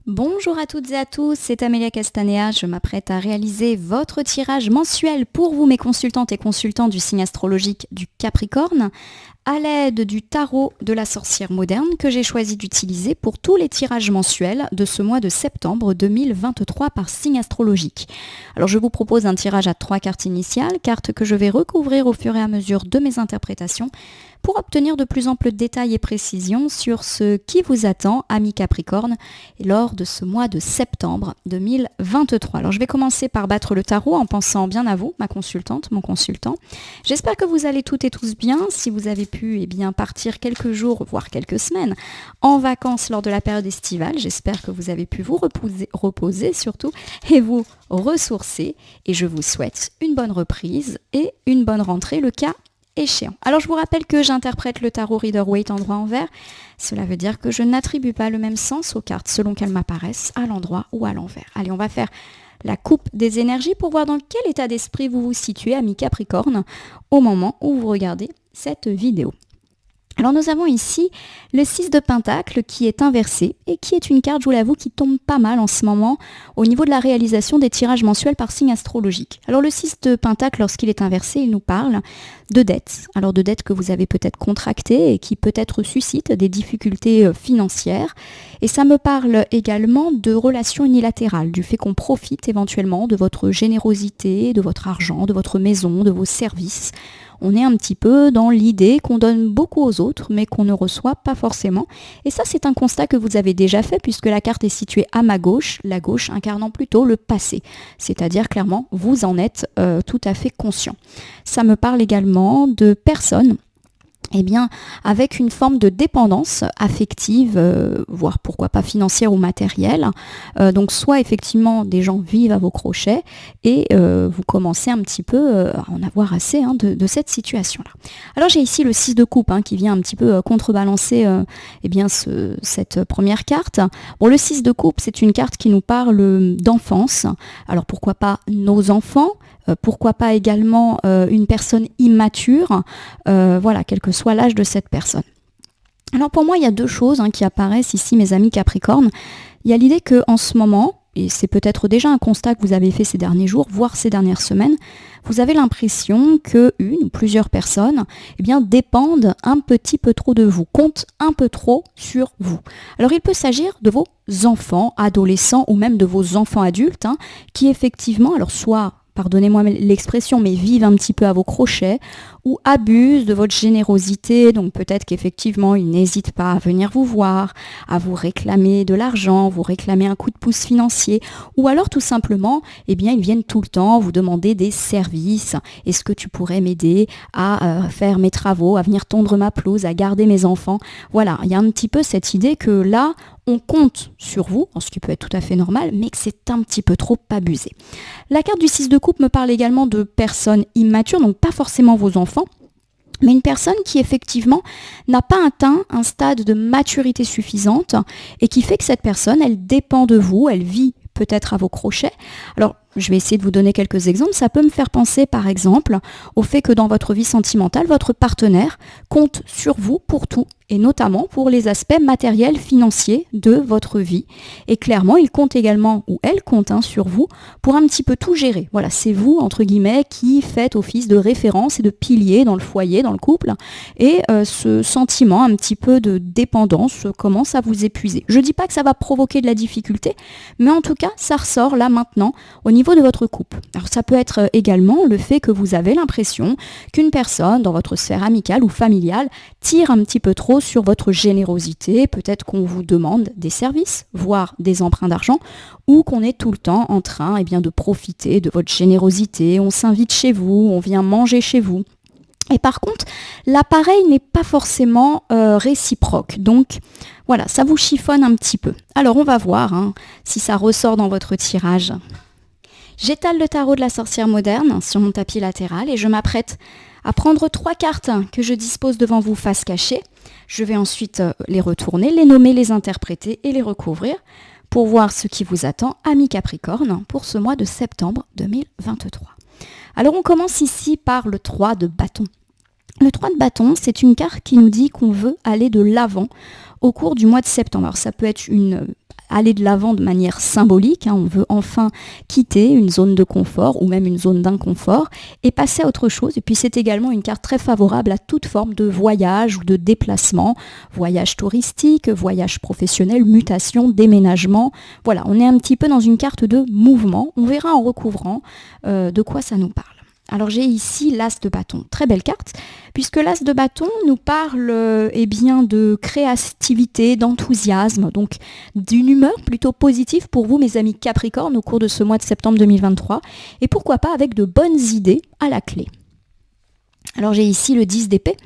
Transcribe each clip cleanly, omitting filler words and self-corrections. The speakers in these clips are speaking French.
Bonjour à toutes et à tous, c'est Amélia Castanea. Je m'apprête à réaliser votre tirage mensuel pour vous, mes consultantes et consultants du signe astrologique du Capricorne, à l'aide du tarot de la sorcière moderne que j'ai choisi d'utiliser pour tous les tirages mensuels de ce mois de septembre 2023 par signe astrologique. Alors je vous propose un tirage à 3 cartes initiales, cartes que je vais recouvrir au fur et à mesure de mes interprétations pour obtenir de plus amples détails et précisions sur ce qui vous attend, amis Capricorne, lors de ce mois de septembre 2023. Alors je vais commencer par battre le tarot en pensant bien à vous, ma consultante, mon consultant. J'espère que vous allez toutes et tous bien. Si vous avez pu partir quelques jours, voire quelques semaines, en vacances lors de la période estivale, j'espère que vous avez pu vous reposer surtout et vous ressourcer. Et je vous souhaite une bonne reprise et une bonne rentrée, le cas échéant. Alors je vous rappelle que j'interprète le tarot Rider-Waite endroit-envers. Cela veut dire que je n'attribue pas le même sens aux cartes selon qu'elles m'apparaissent à l'endroit ou à l'envers. Allez, on va faire la coupe des énergies pour voir dans quel état d'esprit vous vous situez, amis Capricorne, au moment où vous regardez cette vidéo. Alors nous avons ici le 6 de Pentacle qui est inversé et qui est une carte, je vous l'avoue, qui tombe pas mal en ce moment au niveau de la réalisation des tirages mensuels par signe astrologique. Alors le 6 de Pentacle, lorsqu'il est inversé, il nous parle de dettes. Alors de dettes que vous avez peut-être contractées et qui peut-être suscitent des difficultés financières. Et ça me parle également de relations unilatérales, du fait qu'on profite éventuellement de votre générosité, de votre argent, de votre maison, de vos services. On est un petit peu dans l'idée qu'on donne beaucoup aux autres, mais qu'on ne reçoit pas forcément. Et ça, c'est un constat que vous avez déjà fait, puisque la carte est située à ma gauche, la gauche incarnant plutôt le passé. C'est-à-dire, clairement, vous en êtes tout à fait conscient. Ça me parle également de personnes avec une forme de dépendance affective, voire pourquoi pas financière ou matérielle. Donc soit effectivement des gens vivent à vos crochets et vous commencez un petit peu à en avoir assez de cette situation-là. Alors j'ai ici le 6 de coupe qui vient un petit peu contrebalancer cette première carte. Bon, le 6 de coupe, c'est une carte qui nous parle d'enfance. Alors pourquoi pas nos enfants, pourquoi pas également une personne immature, quel que soit l'âge de cette personne. Alors pour moi, il y a deux choses qui apparaissent ici, mes amis Capricorne. Il y a l'idée qu'en ce moment, et c'est peut-être déjà un constat que vous avez fait ces derniers jours, voire ces dernières semaines, vous avez l'impression que une ou plusieurs personnes dépendent un petit peu trop de vous, comptent un peu trop sur vous. Alors il peut s'agir de vos enfants, adolescents ou même de vos enfants adultes qui effectivement, alors soit pardonnez-moi l'expression, mais vivent un petit peu à vos crochets ou abusent de votre générosité. Donc peut-être qu'effectivement, ils n'hésitent pas à venir vous voir, à vous réclamer de l'argent, vous réclamer un coup de pouce financier, ou alors tout simplement, ils viennent tout le temps vous demander des services. Est-ce que tu pourrais m'aider à faire mes travaux, à venir tondre ma pelouse, à garder mes enfants? Voilà, il y a un petit peu cette idée que là, on compte sur vous, ce qui peut être tout à fait normal, mais que c'est un petit peu trop abusé. La carte du 6 de coupe me parle également de personnes immatures, donc pas forcément vos enfants, mais une personne qui effectivement n'a pas atteint un stade de maturité suffisante et qui fait que cette personne, elle dépend de vous, elle vit peut-être à vos crochets. Alors, je vais essayer de vous donner quelques exemples. Ça peut me faire penser, par exemple, au fait que dans votre vie sentimentale, votre partenaire compte sur vous pour tout, et notamment pour les aspects matériels, financiers de votre vie. Et clairement, il compte également, ou elle compte sur vous, pour un petit peu tout gérer. Voilà, c'est vous, entre guillemets, qui faites office de référence et de pilier dans le foyer, dans le couple. Et ce sentiment un petit peu de dépendance commence à vous épuiser. Je ne dis pas que ça va provoquer de la difficulté, mais en tout cas, ça ressort là maintenant au niveau de votre couple. Alors ça peut être également le fait que vous avez l'impression qu'une personne dans votre sphère amicale ou familiale tire un petit peu trop sur votre générosité, peut-être qu'on vous demande des services, voire des emprunts d'argent, ou qu'on est tout le temps en train de profiter de votre générosité, on s'invite chez vous, on vient manger chez vous. Et par contre, l'appareil n'est pas forcément réciproque, donc voilà, ça vous chiffonne un petit peu. Alors on va voir si ça ressort dans votre tirage. J'étale le tarot de la sorcière moderne sur mon tapis latéral et je m'apprête à prendre 3 cartes que je dispose devant vous face cachée. Je vais ensuite les retourner, les nommer, les interpréter et les recouvrir pour voir ce qui vous attend, amis Capricorne, pour ce mois de septembre 2023. Alors on commence ici par le 3 de bâton. Le 3 de bâton, c'est une carte qui nous dit qu'on veut aller de l'avant au cours du mois de septembre. Alors ça peut être aller de l'avant de manière symbolique, on veut enfin quitter une zone de confort ou même une zone d'inconfort et passer à autre chose. Et puis c'est également une carte très favorable à toute forme de voyage ou de déplacement, voyage touristique, voyage professionnel, mutation, déménagement. Voilà, on est un petit peu dans une carte de mouvement. On verra en recouvrant de quoi ça nous parle. Alors j'ai ici l'As de bâton, très belle carte, puisque l'As de bâton nous parle de créativité, d'enthousiasme, donc d'une humeur plutôt positive pour vous mes amis Capricorne au cours de ce mois de septembre 2023, et pourquoi pas avec de bonnes idées à la clé. Alors j'ai ici le 10 d'épée.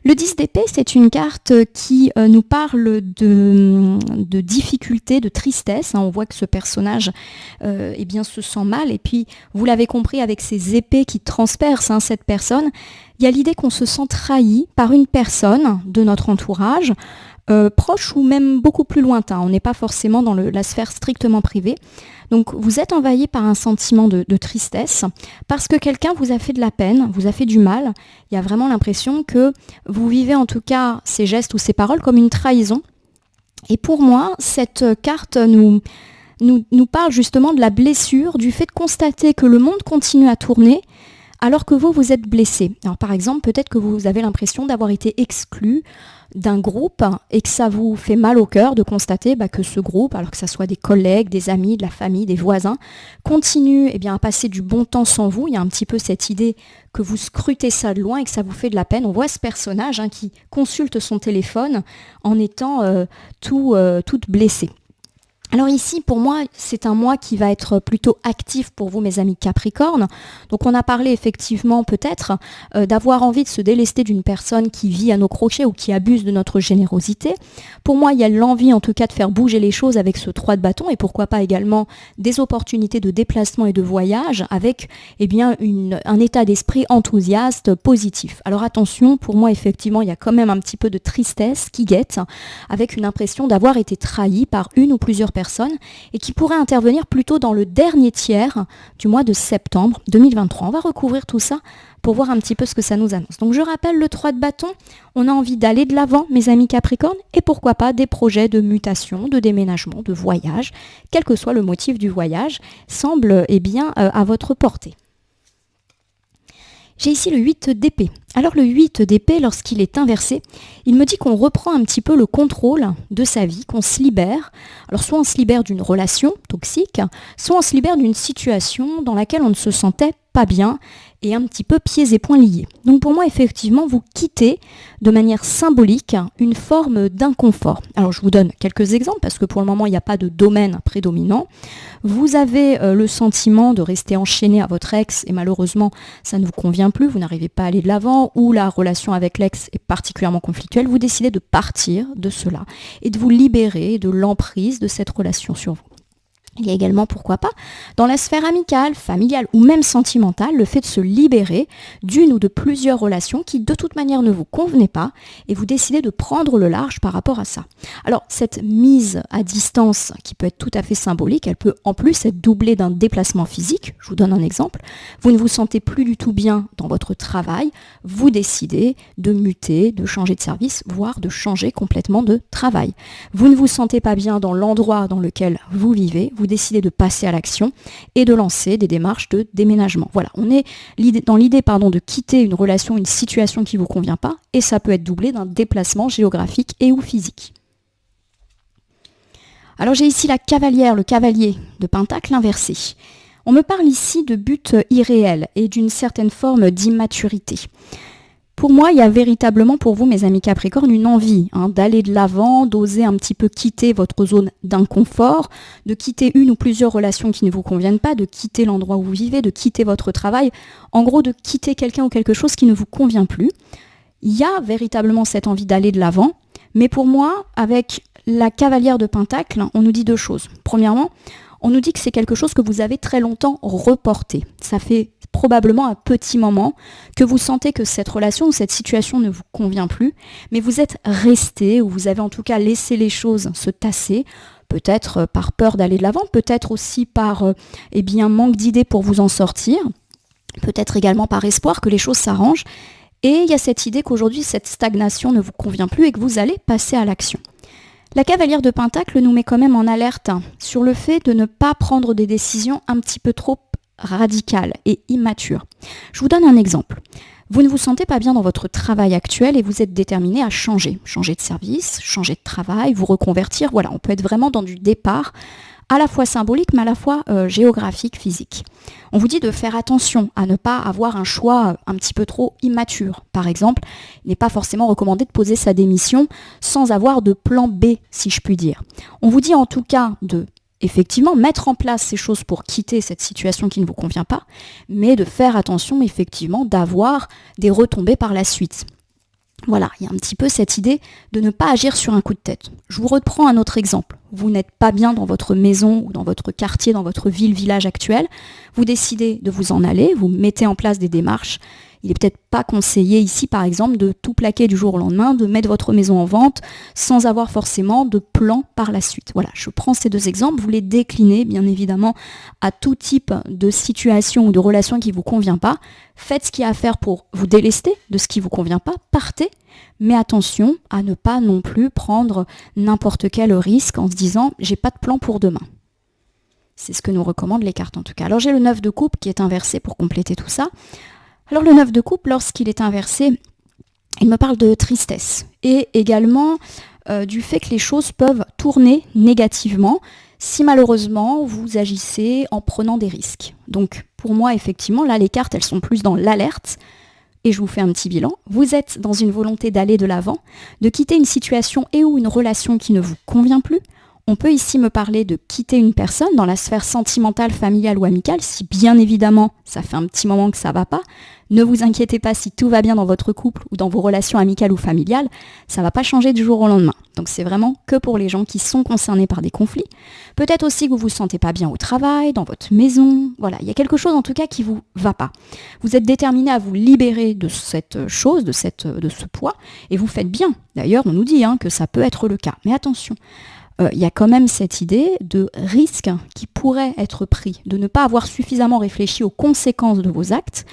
Le 10 d'épée, c'est une carte qui nous parle de difficulté, de tristesse. On voit que ce personnage se sent mal. Et puis, vous l'avez compris, avec ces épées qui transpercent cette personne, il y a l'idée qu'on se sent trahi par une personne de notre entourage, proche ou même beaucoup plus lointain. On n'est pas forcément dans la sphère strictement privée. Donc vous êtes envahi par un sentiment de tristesse parce que quelqu'un vous a fait de la peine, vous a fait du mal. Il y a vraiment l'impression que vous vivez en tout cas ces gestes ou ces paroles comme une trahison. Et pour moi, cette carte nous parle justement de la blessure, du fait de constater que le monde continue à tourner alors que vous êtes blessé. Alors par exemple, peut-être que vous avez l'impression d'avoir été exclu d'un groupe et que ça vous fait mal au cœur de constater que ce groupe, alors que ça soit des collègues, des amis, de la famille, des voisins, continue à passer du bon temps sans vous. Il y a un petit peu cette idée que vous scrutez ça de loin et que ça vous fait de la peine. On voit ce personnage qui consulte son téléphone en étant toute blessée. Alors ici, pour moi, c'est un mois qui va être plutôt actif pour vous, mes amis Capricorne. Donc on a parlé effectivement peut-être d'avoir envie de se délester d'une personne qui vit à nos crochets ou qui abuse de notre générosité. Pour moi, il y a l'envie en tout cas de faire bouger les choses avec ce 3 de bâton et pourquoi pas également des opportunités de déplacement et de voyage avec un état d'esprit enthousiaste, positif. Alors attention, pour moi effectivement, il y a quand même un petit peu de tristesse qui guette avec une impression d'avoir été trahi par une ou plusieurs personnes et qui pourrait intervenir plutôt dans le dernier tiers du mois de septembre 2023. On va recouvrir tout ça pour voir un petit peu ce que ça nous annonce. Donc je rappelle le 3 de bâton, on a envie d'aller de l'avant, mes amis Capricorne, et pourquoi pas des projets de mutation, de déménagement, de voyage, quel que soit le motif du voyage, semble à votre portée. J'ai ici le 8 d'épée. Alors le 8 d'épée, lorsqu'il est inversé, il me dit qu'on reprend un petit peu le contrôle de sa vie, qu'on se libère. Alors soit on se libère d'une relation toxique, soit on se libère d'une situation dans laquelle on ne se sentait pas bien et un petit peu pieds et poings liés. Donc pour moi, effectivement, vous quittez de manière symbolique une forme d'inconfort. Alors je vous donne quelques exemples parce que pour le moment, il n'y a pas de domaine prédominant. Vous avez le sentiment de rester enchaîné à votre ex et malheureusement, ça ne vous convient plus, vous n'arrivez pas à aller de l'avant ou la relation avec l'ex est particulièrement conflictuelle. Vous décidez de partir de cela et de vous libérer de l'emprise de cette relation sur vous. Il y a également, pourquoi pas, dans la sphère amicale, familiale ou même sentimentale, le fait de se libérer d'une ou de plusieurs relations qui de toute manière ne vous convenaient pas et vous décidez de prendre le large par rapport à ça. Alors, cette mise à distance qui peut être tout à fait symbolique, elle peut en plus être doublée d'un déplacement physique. Je vous donne un exemple. Vous ne vous sentez plus du tout bien dans votre travail, vous décidez de muter, de changer de service, voire de changer complètement de travail. Vous ne vous sentez pas bien dans l'endroit dans lequel vous vivez, vous décidez de passer à l'action et de lancer des démarches de déménagement. Voilà, on est dans l'idée de quitter une relation, une situation qui ne vous convient pas, et ça peut être doublé d'un déplacement géographique et ou physique. Alors j'ai ici la cavalière, le cavalier de Pentacle inversé. On me parle ici de buts irréels et d'une certaine forme d'immaturité. Pour moi, il y a véritablement pour vous, mes amis Capricorne, une envie d'aller de l'avant, d'oser un petit peu quitter votre zone d'inconfort, de quitter une ou plusieurs relations qui ne vous conviennent pas, de quitter l'endroit où vous vivez, de quitter votre travail, en gros de quitter quelqu'un ou quelque chose qui ne vous convient plus. Il y a véritablement cette envie d'aller de l'avant, mais pour moi, avec la cavalière de Pentacle, on nous dit deux choses. Premièrement, on nous dit que c'est quelque chose que vous avez très longtemps reporté. Ça fait probablement un petit moment que vous sentez que cette relation ou cette situation ne vous convient plus, mais vous êtes resté ou vous avez en tout cas laissé les choses se tasser, peut-être par peur d'aller de l'avant, peut-être aussi par manque d'idées pour vous en sortir, peut-être également par espoir que les choses s'arrangent. Et il y a cette idée qu'aujourd'hui, cette stagnation ne vous convient plus et que vous allez passer à l'action. La cavalière de Pentacle nous met quand même en alerte sur le fait de ne pas prendre des décisions un petit peu trop radicales et immatures. Je vous donne un exemple. Vous ne vous sentez pas bien dans votre travail actuel et vous êtes déterminé à changer de service, changer de travail, vous reconvertir. Voilà, on peut être vraiment dans du départ à la fois symbolique mais à la fois géographique, physique. On vous dit de faire attention à ne pas avoir un choix un petit peu trop immature. Par exemple, il n'est pas forcément recommandé de poser sa démission sans avoir de plan B, si je puis dire. On vous dit en tout cas de effectivement mettre en place ces choses pour quitter cette situation qui ne vous convient pas, mais de faire attention effectivement d'avoir des retombées par la suite. Voilà, il y a un petit peu cette idée de ne pas agir sur un coup de tête. Je vous reprends un autre exemple. Vous n'êtes pas bien dans votre maison ou dans votre quartier, dans votre ville, village actuel. Vous décidez de vous en aller, vous mettez en place des démarches. Il n'est peut-être pas conseillé ici, par exemple, de tout plaquer du jour au lendemain, de mettre votre maison en vente sans avoir forcément de plan par la suite. Voilà, je prends ces deux exemples, vous les déclinez bien évidemment à tout type de situation ou de relation qui ne vous convient pas. Faites ce qu'il y a à faire pour vous délester de ce qui ne vous convient pas, partez, mais attention à ne pas non plus prendre n'importe quel risque en se disant « j'ai pas de plan pour demain ». C'est ce que nous recommandent les cartes en tout cas. Alors j'ai le 9 de coupe qui est inversé pour compléter tout ça. Alors le 9 de coupe, lorsqu'il est inversé, il me parle de tristesse et également du fait que les choses peuvent tourner négativement si malheureusement vous agissez en prenant des risques. Donc pour moi, effectivement, là les cartes, elles sont plus dans l'alerte. Et je vous fais un petit bilan. Vous êtes dans une volonté d'aller de l'avant, de quitter une situation et ou une relation qui ne vous convient plus. On peut ici me parler de quitter une personne dans la sphère sentimentale, familiale ou amicale, si bien évidemment ça fait un petit moment que ça ne va pas. Ne vous inquiétez pas si tout va bien dans votre couple ou dans vos relations amicales ou familiales, ça ne va pas changer du jour au lendemain. Donc c'est vraiment que pour les gens qui sont concernés par des conflits. Peut-être aussi que vous ne vous sentez pas bien au travail, dans votre maison. Voilà, il y a quelque chose en tout cas qui ne vous va pas. Vous êtes déterminé à vous libérer de cette chose, de ce poids, et vous faites bien. D'ailleurs, on nous dit que ça peut être le cas. Mais attention, il y a quand même cette idée de risque qui pourrait être pris, de ne pas avoir suffisamment réfléchi aux conséquences de vos actes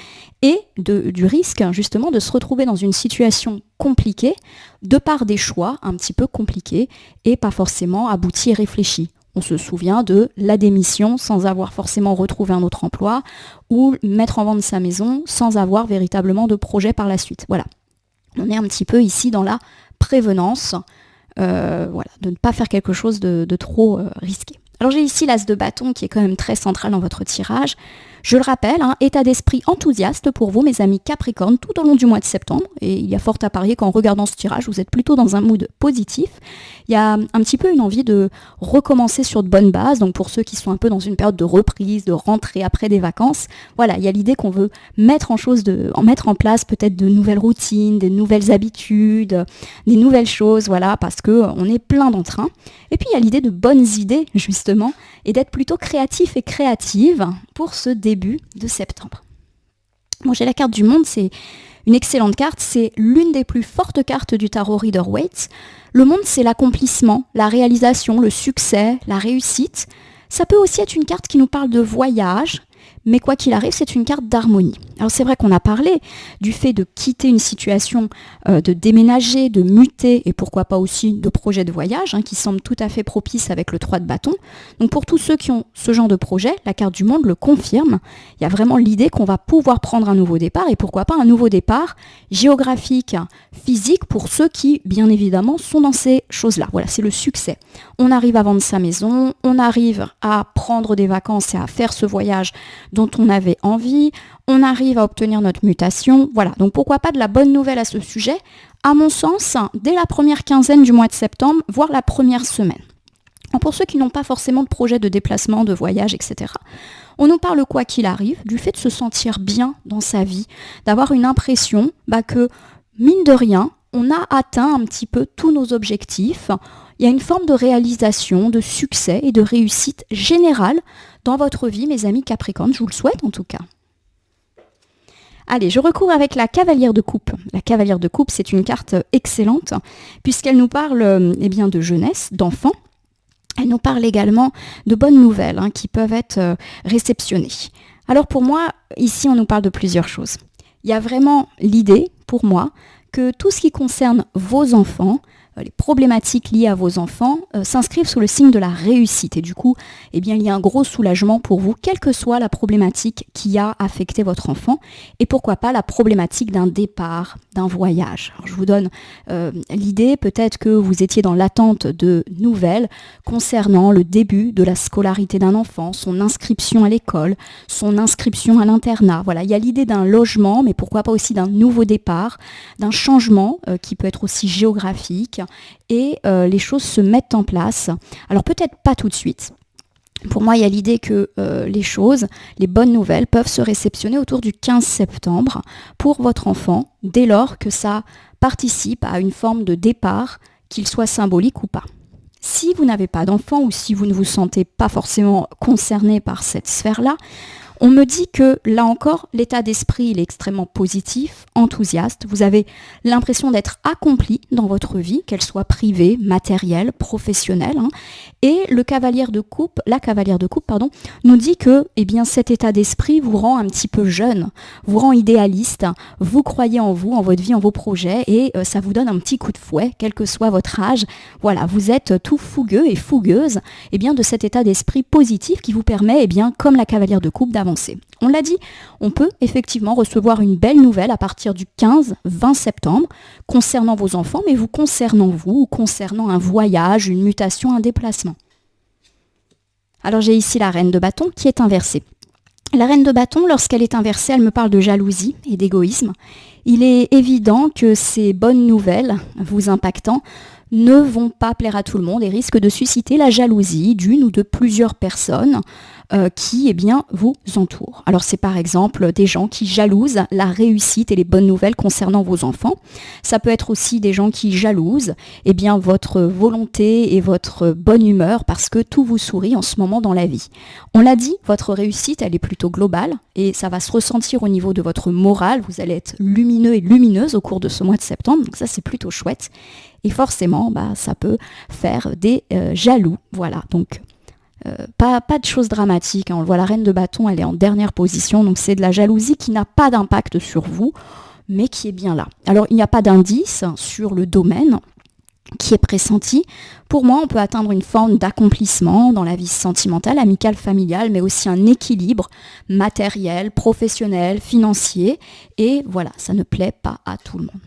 et du risque justement de se retrouver dans une situation compliquée de par des choix un petit peu compliqués et pas forcément aboutis et réfléchis. On se souvient de la démission sans avoir forcément retrouvé un autre emploi ou mettre en vente sa maison sans avoir véritablement de projet par la suite. Voilà, on est un petit peu ici dans la prévenance. De ne pas faire quelque chose de trop risqué. Alors j'ai ici l'as de bâton qui est quand même très central dans votre tirage. Je le rappelle, état d'esprit enthousiaste pour vous, mes amis Capricorne, tout au long du mois de septembre. Et il y a fort à parier qu'en regardant ce tirage, vous êtes plutôt dans un mood positif. Il y a un petit peu une envie de recommencer sur de bonnes bases. Donc pour ceux qui sont un peu dans une période de reprise, de rentrée après des vacances, voilà, il y a l'idée qu'on veut mettre en place peut-être de nouvelles routines, des nouvelles habitudes, des nouvelles choses, voilà, parce qu'on est plein d'entrain. Et puis il y a l'idée de bonnes idées, justement, et d'être plutôt créatif et créative pour ce début de septembre. Bon, j'ai la carte du monde, c'est une excellente carte, c'est l'une des plus fortes cartes du tarot Rider-Waite. Le monde, c'est l'accomplissement, la réalisation, le succès, la réussite. Ça peut aussi être une carte qui nous parle de voyage, mais quoi qu'il arrive, c'est une carte d'harmonie. Alors c'est vrai qu'on a parlé du fait de quitter une situation, de déménager, de muter, et pourquoi pas aussi de projet de voyage, qui semble tout à fait propice avec le 3 de bâton. Donc pour tous ceux qui ont ce genre de projet, la carte du monde le confirme. Il y a vraiment l'idée qu'on va pouvoir prendre un nouveau départ, et pourquoi pas un nouveau départ géographique, physique, pour ceux qui, bien évidemment, sont dans ces choses-là. Voilà, c'est le succès. On arrive à vendre sa maison, on arrive à prendre des vacances et à faire ce voyage dont on avait envie, on arrive à obtenir notre mutation, voilà. Donc pourquoi pas de la bonne nouvelle à ce sujet, à mon sens, dès la première quinzaine du mois de septembre, voire la première semaine. Alors pour ceux qui n'ont pas forcément de projet de déplacement, de voyage, etc., on nous parle, quoi qu'il arrive, du fait de se sentir bien dans sa vie, d'avoir une impression que, mine de rien, on a atteint un petit peu tous nos objectifs. Il y a une forme de réalisation, de succès et de réussite générale dans votre vie, mes amis Capricorne. Je vous le souhaite en tout cas. Allez, je recours avec la cavalière de coupe. La cavalière de coupe, c'est une carte excellente puisqu'elle nous parle de jeunesse, d'enfants. Elle nous parle également de bonnes nouvelles qui peuvent être réceptionnées. Alors pour moi, ici, on nous parle de plusieurs choses. Il y a vraiment l'idée, pour moi, que tout ce qui concerne vos enfants, les problématiques liées à vos enfants s'inscrivent sous le signe de la réussite. Et du coup, eh bien, il y a un gros soulagement pour vous, quelle que soit la problématique qui a affecté votre enfant. Et pourquoi pas la problématique d'un départ, d'un voyage. Alors, je vous donne l'idée, peut-être que vous étiez dans l'attente de nouvelles concernant le début de la scolarité d'un enfant, son inscription à l'école, son inscription à l'internat. Voilà, il y a l'idée d'un logement, mais pourquoi pas aussi d'un nouveau départ, d'un changement qui peut être aussi géographique, et les choses se mettent en place. Alors peut-être pas tout de suite. Pour moi, il y a l'idée que les bonnes nouvelles peuvent se réceptionner autour du 15 septembre pour votre enfant, dès lors que ça participe à une forme de départ, qu'il soit symbolique ou pas. Si vous n'avez pas d'enfant ou si vous ne vous sentez pas forcément concerné par cette sphère-là, on me dit que, là encore, l'état d'esprit il est extrêmement positif, enthousiaste. Vous avez l'impression d'être accompli dans votre vie, qu'elle soit privée, matérielle, professionnelle. Et la cavalière de coupe, nous dit que cet état d'esprit vous rend un petit peu jeune, vous rend idéaliste, vous croyez en vous, en votre vie, en vos projets, et ça vous donne un petit coup de fouet, quel que soit votre âge. Voilà, vous êtes tout fougueux et fougueuse de cet état d'esprit positif qui vous permet, comme la cavalière de coupe, d'avancer. On l'a dit, on peut effectivement recevoir une belle nouvelle à partir du 15-20 septembre concernant vos enfants, mais vous concernant vous, ou concernant un voyage, une mutation, un déplacement. Alors j'ai ici la reine de bâton qui est inversée. La reine de bâton, lorsqu'elle est inversée, elle me parle de jalousie et d'égoïsme. Il est évident que ces bonnes nouvelles vous impactant ne vont pas plaire à tout le monde et risquent de susciter la jalousie d'une ou de plusieurs personnes qui vous entourent. Alors c'est par exemple des gens qui jalousent la réussite et les bonnes nouvelles concernant vos enfants. Ça peut être aussi des gens qui jalousent votre volonté et votre bonne humeur parce que tout vous sourit en ce moment dans la vie. On l'a dit, votre réussite elle est plutôt globale et ça va se ressentir au niveau de votre morale. Vous allez être lumineux et lumineuse au cours de ce mois de septembre, donc ça c'est plutôt chouette. Et forcément, ça peut faire des jaloux. Voilà, donc pas de choses dramatiques. On le voit, la reine de bâton, elle est en dernière position. Donc c'est de la jalousie qui n'a pas d'impact sur vous, mais qui est bien là. Alors il n'y a pas d'indice sur le domaine qui est pressenti. Pour moi, on peut atteindre une forme d'accomplissement dans la vie sentimentale, amicale, familiale, mais aussi un équilibre matériel, professionnel, financier. Et voilà, ça ne plaît pas à tout le monde.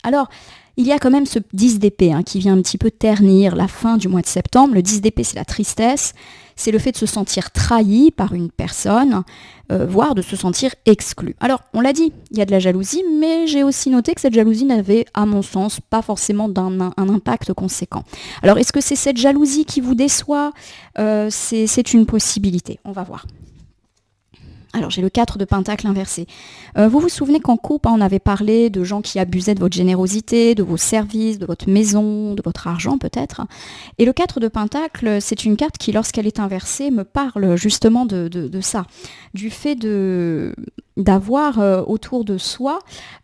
Alors, il y a quand même ce 10 d'épée qui vient un petit peu ternir la fin du mois de septembre. Le 10 d'épée, c'est la tristesse, c'est le fait de se sentir trahi par une personne, voire de se sentir exclu. Alors, on l'a dit, il y a de la jalousie, mais j'ai aussi noté que cette jalousie n'avait, à mon sens, pas forcément un impact conséquent. Alors, est-ce que c'est cette jalousie qui vous déçoit ? C'est une possibilité, on va voir. Alors j'ai le 4 de pentacle inversé. Vous vous souvenez qu'en coupe, on avait parlé de gens qui abusaient de votre générosité, de vos services, de votre maison, de votre argent peut-être. Et le 4 de pentacle, c'est une carte qui, lorsqu'elle est inversée, me parle justement de ça. Du fait d'avoir autour de soi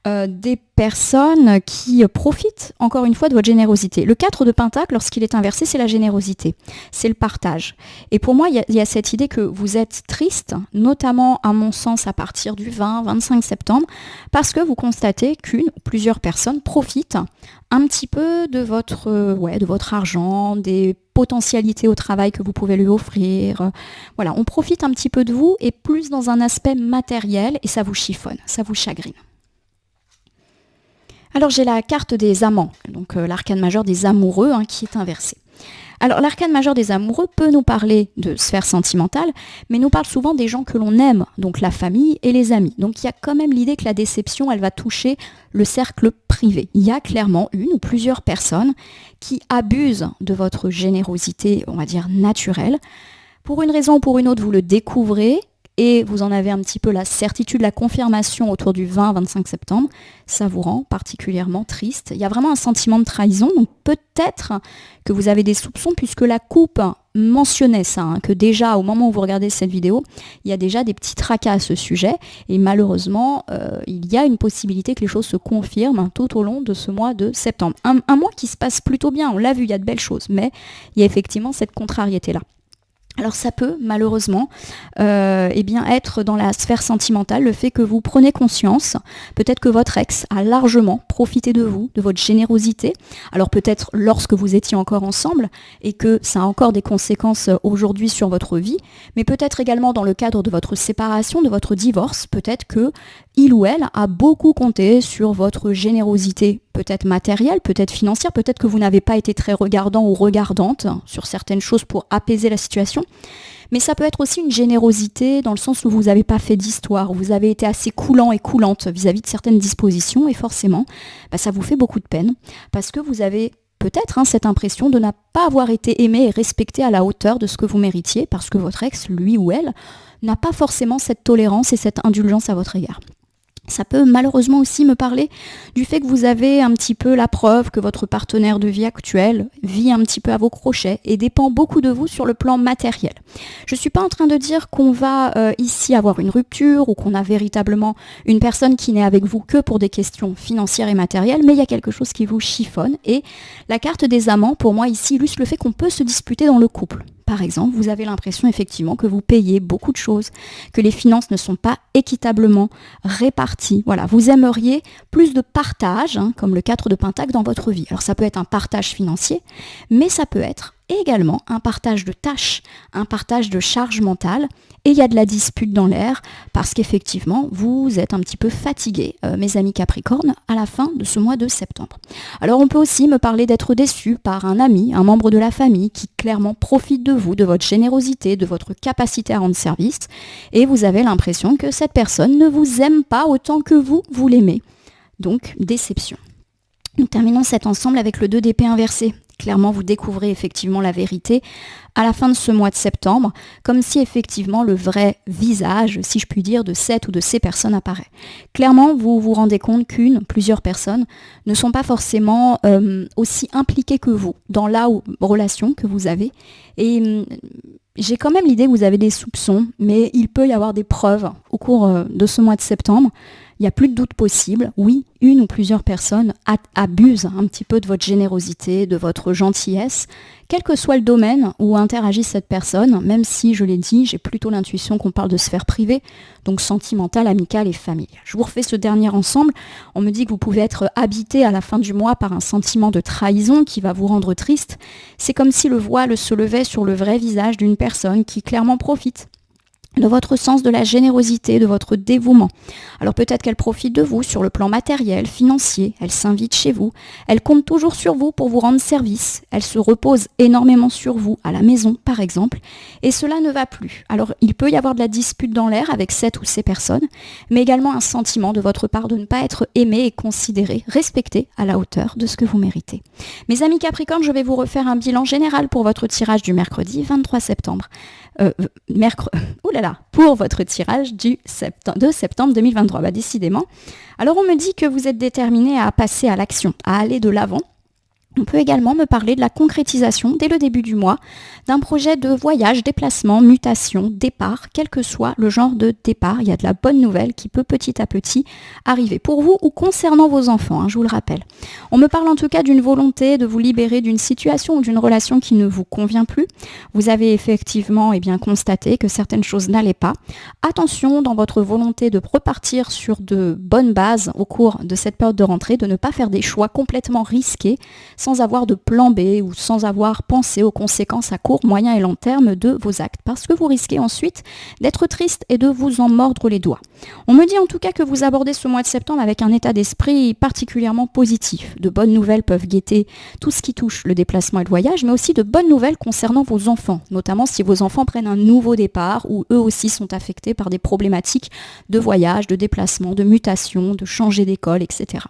des personnes qui profitent encore une fois de votre générosité. Le 4 de pentacle, lorsqu'il est inversé, c'est la générosité, c'est le partage. Et pour moi, il y a cette idée que vous êtes triste, notamment à mon sens à partir du 20-25 septembre, parce que vous constatez qu'une ou plusieurs personnes profitent un petit peu de votre argent, des potentialités au travail que vous pouvez lui offrir. Voilà, on profite un petit peu de vous et plus dans un aspect matériel et ça vous chiffonne, ça vous chagrine. Alors j'ai la carte des amants, donc l'arcane majeur des amoureux qui est inversée. Alors l'arcane majeur des amoureux peut nous parler de sphère sentimentale, mais nous parle souvent des gens que l'on aime, donc la famille et les amis. Donc il y a quand même l'idée que la déception, elle va toucher le cercle privé. Il y a clairement une ou plusieurs personnes qui abusent de votre générosité, on va dire naturelle. Pour une raison ou pour une autre, vous le découvrez, et vous en avez un petit peu la certitude, la confirmation autour du 20-25 septembre, ça vous rend particulièrement triste. Il y a vraiment un sentiment de trahison, donc peut-être que vous avez des soupçons, puisque la coupe mentionnait ça, que déjà au moment où vous regardez cette vidéo, il y a déjà des petits tracas à ce sujet, et malheureusement, il y a une possibilité que les choses se confirment tout au long de ce mois de septembre. Un mois qui se passe plutôt bien, on l'a vu, il y a de belles choses, mais il y a effectivement cette contrariété-là. Alors ça peut malheureusement être dans la sphère sentimentale le fait que vous prenez conscience, peut-être que votre ex a largement profité de vous, de votre générosité, alors peut-être lorsque vous étiez encore ensemble et que ça a encore des conséquences aujourd'hui sur votre vie, mais peut-être également dans le cadre de votre séparation, de votre divorce, peut-être que il ou elle a beaucoup compté sur votre générosité, peut-être matérielle, peut-être financière, peut-être que vous n'avez pas été très regardant ou regardante sur certaines choses pour apaiser la situation. Mais ça peut être aussi une générosité dans le sens où vous n'avez pas fait d'histoire, où vous avez été assez coulant et coulante vis-à-vis de certaines dispositions et forcément, ça vous fait beaucoup de peine parce que vous avez peut-être cette impression de ne pas avoir été aimé et respecté à la hauteur de ce que vous méritiez parce que votre ex, lui ou elle, n'a pas forcément cette tolérance et cette indulgence à votre égard. Ça peut malheureusement aussi me parler du fait que vous avez un petit peu la preuve que votre partenaire de vie actuel vit un petit peu à vos crochets et dépend beaucoup de vous sur le plan matériel. Je ne suis pas en train de dire qu'on va ici avoir une rupture ou qu'on a véritablement une personne qui n'est avec vous que pour des questions financières et matérielles, mais il y a quelque chose qui vous chiffonne et la carte des amants, pour moi ici, illustre le fait qu'on peut se disputer dans le couple. Par exemple, vous avez l'impression effectivement que vous payez beaucoup de choses, que les finances ne sont pas équitablement réparties. Voilà, vous aimeriez plus de partage, comme le 4 de Pentacle dans votre vie. Alors ça peut être un partage financier, mais ça peut être également un partage de tâches, un partage de charges mentales, et il y a de la dispute dans l'air parce qu'effectivement, vous êtes un petit peu fatigués, mes amis Capricorne, à la fin de ce mois de septembre. Alors on peut aussi me parler d'être déçu par un ami, un membre de la famille qui clairement profite de vous, de votre générosité, de votre capacité à rendre service, et vous avez l'impression que cette personne ne vous aime pas autant que vous l'aimez. Donc, déception. Nous terminons cet ensemble avec le 2 d'épée inversé. Clairement, vous découvrez effectivement la vérité à la fin de ce mois de septembre, comme si effectivement le vrai visage, si je puis dire, de cette ou de ces personnes apparaît. Clairement, vous vous rendez compte plusieurs personnes ne sont pas forcément aussi impliquées que vous dans la relation que vous avez. Et j'ai quand même l'idée que vous avez des soupçons, mais il peut y avoir des preuves au cours de ce mois de septembre. Il n'y a plus de doute possible. Oui, une ou plusieurs personnes abusent un petit peu de votre générosité, de votre gentillesse, quel que soit le domaine où interagit cette personne, même si, je l'ai dit, j'ai plutôt l'intuition qu'on parle de sphère privée, donc sentimentale, amicale et familiale. Je vous refais ce dernier ensemble. On me dit que vous pouvez être habité à la fin du mois par un sentiment de trahison qui va vous rendre triste. C'est comme si le voile se levait sur le vrai visage d'une personne qui clairement profite de votre sens de la générosité, de votre dévouement. Alors peut-être qu'elle profite de vous sur le plan matériel, financier, elle s'invite chez vous, elle compte toujours sur vous pour vous rendre service, elle se repose énormément sur vous, à la maison par exemple, et cela ne va plus. Alors il peut y avoir de la dispute dans l'air avec cette ou ces personnes, mais également un sentiment de votre part de ne pas être aimé et considéré, respecté à la hauteur de ce que vous méritez. Mes amis Capricorne, je vais vous refaire un bilan général pour votre tirage du mercredi 23 septembre. Pour votre tirage de septembre 2023, décidément. Alors on me dit que vous êtes déterminé à passer à l'action, à aller de l'avant. On peut également me parler de la concrétisation dès le début du mois d'un projet de voyage, déplacement, mutation, départ, quel que soit le genre de départ. Il y a de la bonne nouvelle qui peut petit à petit arriver pour vous ou concernant vos enfants, je vous le rappelle. On me parle en tout cas d'une volonté de vous libérer d'une situation ou d'une relation qui ne vous convient plus. Vous avez effectivement constaté que certaines choses n'allaient pas. Attention dans votre volonté de repartir sur de bonnes bases au cours de cette période de rentrée, de ne pas faire des choix complètement risqués, sans avoir de plan B ou sans avoir pensé aux conséquences à court, moyen et long terme de vos actes, parce que vous risquez ensuite d'être triste et de vous en mordre les doigts. On me dit en tout cas que vous abordez ce mois de septembre avec un état d'esprit particulièrement positif. De bonnes nouvelles peuvent guetter tout ce qui touche le déplacement et le voyage, mais aussi de bonnes nouvelles concernant vos enfants, notamment si vos enfants prennent un nouveau départ ou eux aussi sont affectés par des problématiques de voyage, de déplacement, de mutation, de changer d'école, etc.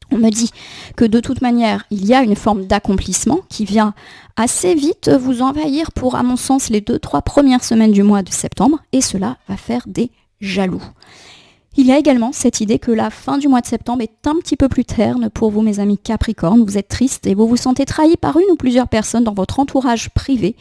On me dit que de toute manière, il y a une forme d'accomplissement qui vient assez vite vous envahir pour, à mon sens, les 2-3 premières semaines du mois de septembre, et cela va faire des jaloux. Il y a également cette idée que la fin du mois de septembre est un petit peu plus terne pour vous, mes amis Capricorne. Vous êtes triste et vous vous sentez trahi par une ou plusieurs personnes dans votre entourage privé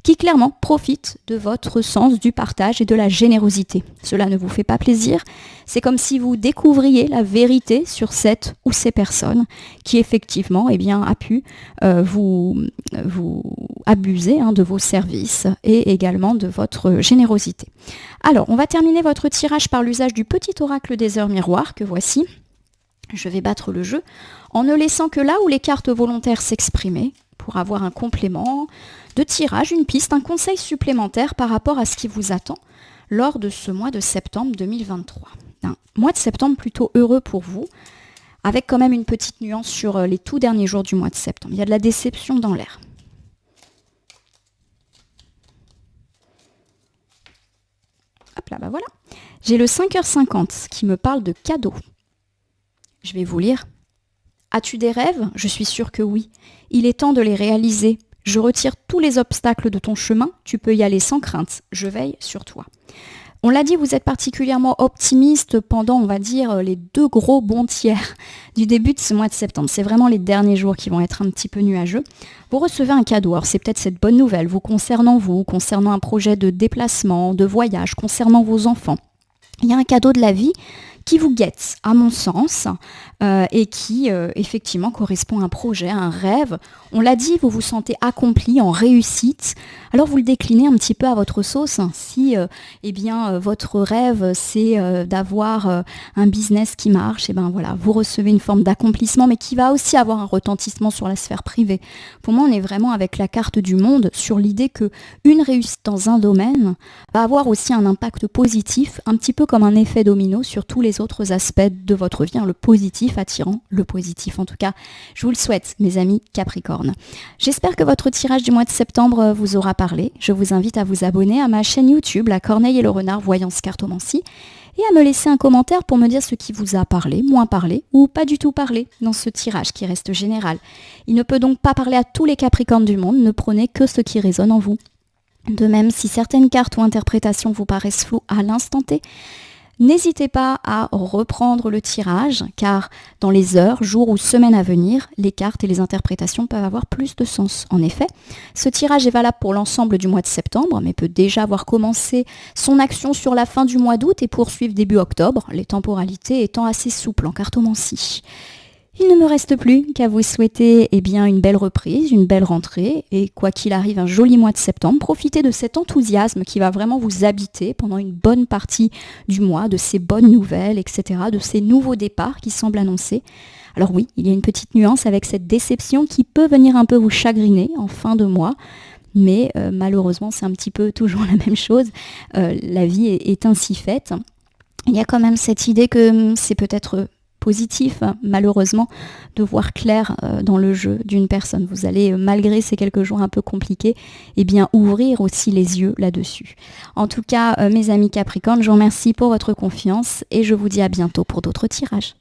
qui clairement profitent de votre sens du partage et de la générosité. Cela ne vous fait pas plaisir. C'est comme si vous découvriez la vérité sur cette ou ces personnes qui effectivement a pu vous abuser de vos services et également de votre générosité. Alors, on va terminer votre tirage par l'usage du petit oracle des heures miroirs que voici. Je vais battre le jeu en ne laissant que là où les cartes volontaires s'exprimer pour avoir un complément de tirage, une piste, un conseil supplémentaire par rapport à ce qui vous attend lors de ce mois de septembre 2023. Un mois de septembre plutôt heureux pour vous, avec quand même une petite nuance sur les tout derniers jours du mois de septembre. Il y a de la déception dans l'air. Hop là, bah voilà. J'ai le 5h50 qui me parle de cadeaux. Je vais vous lire. As-tu des rêves ? Je suis sûre que oui. Il est temps de les réaliser. Je retire tous les obstacles de ton chemin. Tu peux y aller sans crainte. Je veille sur toi. On l'a dit, vous êtes particulièrement optimiste pendant, on va dire, les 2 gros bons tiers du début de ce mois de septembre. C'est vraiment les derniers jours qui vont être un petit peu nuageux. Vous recevez un cadeau. Alors c'est peut-être cette bonne nouvelle vous, concernant un projet de déplacement, de voyage, concernant vos enfants. Il y a un cadeau de la vie qui vous guette, à mon sens, et qui effectivement correspond à un projet, à un rêve. On l'a dit, vous vous sentez accompli, en réussite. Alors vous le déclinez un petit peu à votre sauce. Si votre rêve, c'est d'avoir un business qui marche, vous recevez une forme d'accomplissement, mais qui va aussi avoir un retentissement sur la sphère privée. Pour moi, on est vraiment avec la carte du monde sur l'idée que une réussite dans un domaine va avoir aussi un impact positif, un petit peu comme un effet domino sur tous les autres aspects de votre vie, le positif attirant le positif. En tout cas, je vous le souhaite, mes amis Capricorne. J'espère que votre tirage du mois de septembre vous aura parlé. Je vous invite à vous abonner à ma chaîne YouTube, La Corneille et le Renard Voyance Cartomancie, et à me laisser un commentaire pour me dire ce qui vous a parlé, moins parlé ou pas du tout parlé dans ce tirage qui reste général. Il ne peut donc pas parler à tous les Capricornes du monde, ne prenez que ce qui résonne en vous. De même, si certaines cartes ou interprétations vous paraissent floues à l'instant T, n'hésitez pas à reprendre le tirage, car dans les heures, jours ou semaines à venir, les cartes et les interprétations peuvent avoir plus de sens. En effet, ce tirage est valable pour l'ensemble du mois de septembre, mais peut déjà avoir commencé son action sur la fin du mois d'août et poursuivre début octobre, les temporalités étant assez souples en cartomancie. Il ne me reste plus qu'à vous souhaiter une belle reprise, une belle rentrée et quoi qu'il arrive un joli mois de septembre. Profitez de cet enthousiasme qui va vraiment vous habiter pendant une bonne partie du mois, de ces bonnes nouvelles, etc., de ces nouveaux départs qui semblent annoncés. Alors oui, il y a une petite nuance avec cette déception qui peut venir un peu vous chagriner en fin de mois. Mais malheureusement, c'est un petit peu toujours la même chose. La vie est ainsi faite. Il y a quand même cette idée que c'est peut-être positif, malheureusement, de voir clair dans le jeu d'une personne. Vous allez, malgré ces quelques jours un peu compliqués, ouvrir aussi les yeux là-dessus. En tout cas, mes amis Capricorne, je vous remercie pour votre confiance et je vous dis à bientôt pour d'autres tirages.